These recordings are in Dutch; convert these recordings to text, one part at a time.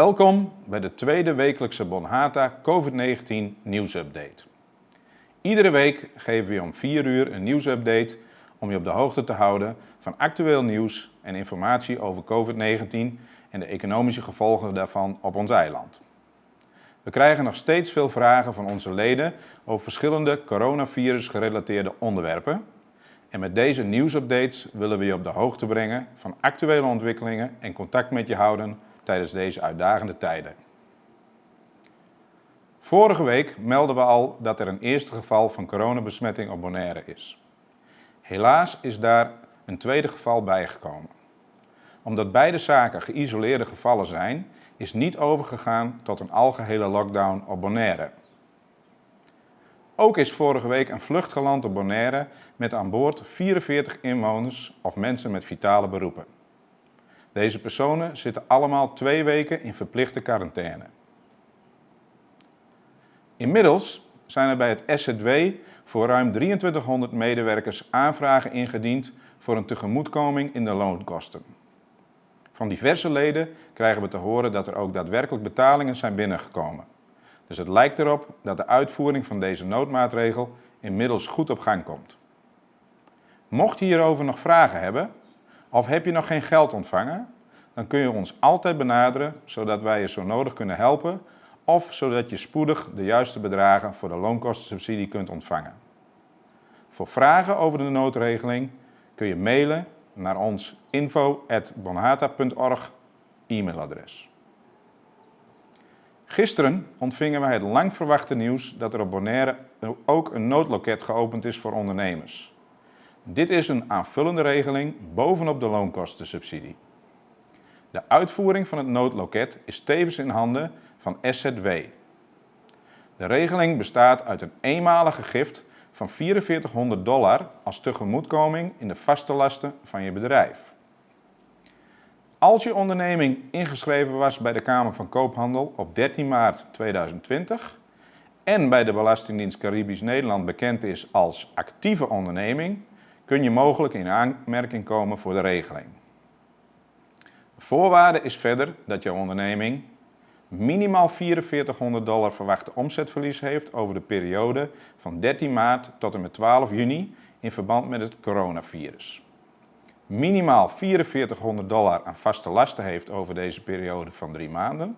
Welkom bij de tweede wekelijkse Bonhata COVID-19 nieuwsupdate. Iedere week geven we je om 4 uur een nieuwsupdate om je op de hoogte te houden van actueel nieuws en informatie over COVID-19 en de economische gevolgen daarvan op ons eiland. We krijgen nog steeds veel vragen van onze leden over verschillende coronavirus-gerelateerde onderwerpen. En met deze nieuwsupdates willen we je op de hoogte brengen van actuele ontwikkelingen en contact met je houden tijdens deze uitdagende tijden. Vorige week meldden we al dat er een eerste geval van coronabesmetting op Bonaire is. Helaas is daar een tweede geval bijgekomen. Omdat beide zaken geïsoleerde gevallen zijn, is niet overgegaan tot een algehele lockdown op Bonaire. Ook is vorige week een vlucht geland op Bonaire met aan boord 44 inwoners of mensen met vitale beroepen. Deze personen zitten allemaal 2 weken in verplichte quarantaine. Inmiddels zijn er bij het SZW voor ruim 2300 medewerkers aanvragen ingediend voor een tegemoetkoming in de loonkosten. Van diverse leden krijgen we te horen dat er ook daadwerkelijk betalingen zijn binnengekomen. Dus het lijkt erop dat de uitvoering van deze noodmaatregel inmiddels goed op gang komt. Mocht je hierover nog vragen hebben, of heb je nog geen geld ontvangen, dan kun je ons altijd benaderen zodat wij je zo nodig kunnen helpen of zodat je spoedig de juiste bedragen voor de loonkostensubsidie kunt ontvangen. Voor vragen over de noodregeling kun je mailen naar ons info@bonhata.org e-mailadres. Gisteren ontvingen wij het lang verwachte nieuws dat er op Bonaire ook een noodloket geopend is voor ondernemers. Dit is een aanvullende regeling bovenop de loonkostensubsidie. De uitvoering van het noodloket is tevens in handen van SZW. De regeling bestaat uit een eenmalige gift van $4400 als tegemoetkoming in de vaste lasten van je bedrijf. Als je onderneming ingeschreven was bij de Kamer van Koophandel op 13 maart 2020 en bij de Belastingdienst Caribisch Nederland bekend is als actieve onderneming, kun je mogelijk in aanmerking komen voor de regeling. De voorwaarde is verder dat je onderneming minimaal $4400 verwachte omzetverlies heeft over de periode van 13 maart tot en met 12 juni in verband met het coronavirus. Minimaal $4400 aan vaste lasten heeft over deze periode van 3 maanden.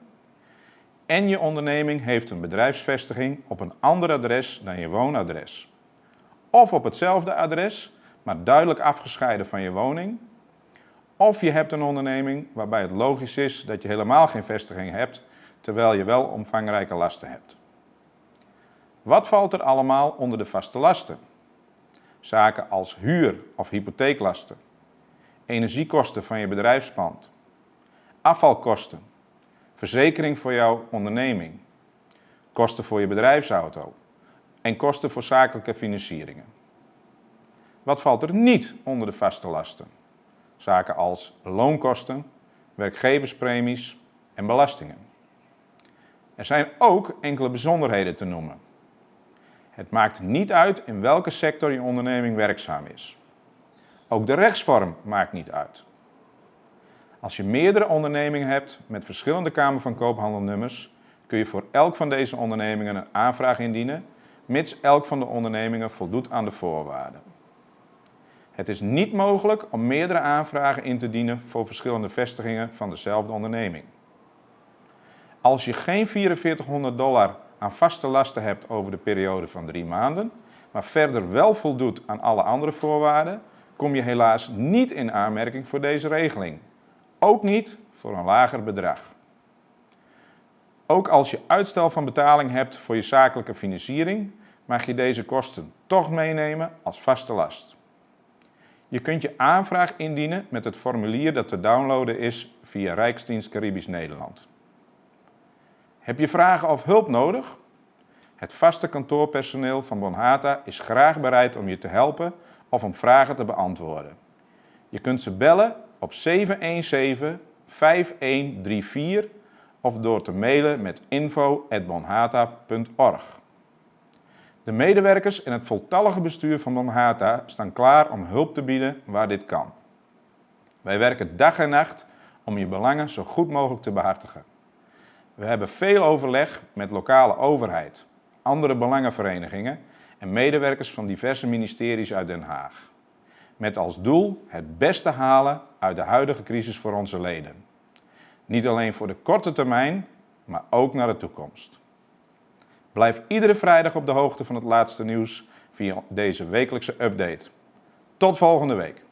En je onderneming heeft een bedrijfsvestiging op een ander adres dan je woonadres. Of op hetzelfde adres, maar duidelijk afgescheiden van je woning. Of je hebt een onderneming waarbij het logisch is dat je helemaal geen vestiging hebt, terwijl je wel omvangrijke lasten hebt. Wat valt er allemaal onder de vaste lasten? Zaken als huur- of hypotheeklasten, energiekosten van je bedrijfspand, afvalkosten, verzekering voor jouw onderneming, kosten voor je bedrijfsauto en kosten voor zakelijke financieringen. Wat valt er niet onder de vaste lasten? Zaken als loonkosten, werkgeverspremies en belastingen. Er zijn ook enkele bijzonderheden te noemen. Het maakt niet uit in welke sector je onderneming werkzaam is. Ook de rechtsvorm maakt niet uit. Als je meerdere ondernemingen hebt met verschillende Kamer van Koophandelnummers, kun je voor elk van deze ondernemingen een aanvraag indienen, mits elk van de ondernemingen voldoet aan de voorwaarden. Het is niet mogelijk om meerdere aanvragen in te dienen voor verschillende vestigingen van dezelfde onderneming. Als je geen $4400 aan vaste lasten hebt over de periode van 3 maanden, maar verder wel voldoet aan alle andere voorwaarden, kom je helaas niet in aanmerking voor deze regeling. Ook niet voor een lager bedrag. Ook als je uitstel van betaling hebt voor je zakelijke financiering, mag je deze kosten toch meenemen als vaste last. Je kunt je aanvraag indienen met het formulier dat te downloaden is via Rijksdienst Caribisch Nederland. Heb je vragen of hulp nodig? Het vaste kantoorpersoneel van Bonhata is graag bereid om je te helpen of om vragen te beantwoorden. Je kunt ze bellen op 717-5134 of door te mailen met info@bonhata.org. De medewerkers en het voltallige bestuur van Bonhata staan klaar om hulp te bieden waar dit kan. Wij werken dag en nacht om je belangen zo goed mogelijk te behartigen. We hebben veel overleg met lokale overheid, andere belangenverenigingen en medewerkers van diverse ministeries uit Den Haag. Met als doel het beste halen uit de huidige crisis voor onze leden. Niet alleen voor de korte termijn, maar ook naar de toekomst. Blijf iedere vrijdag op de hoogte van het laatste nieuws via deze wekelijkse update. Tot volgende week.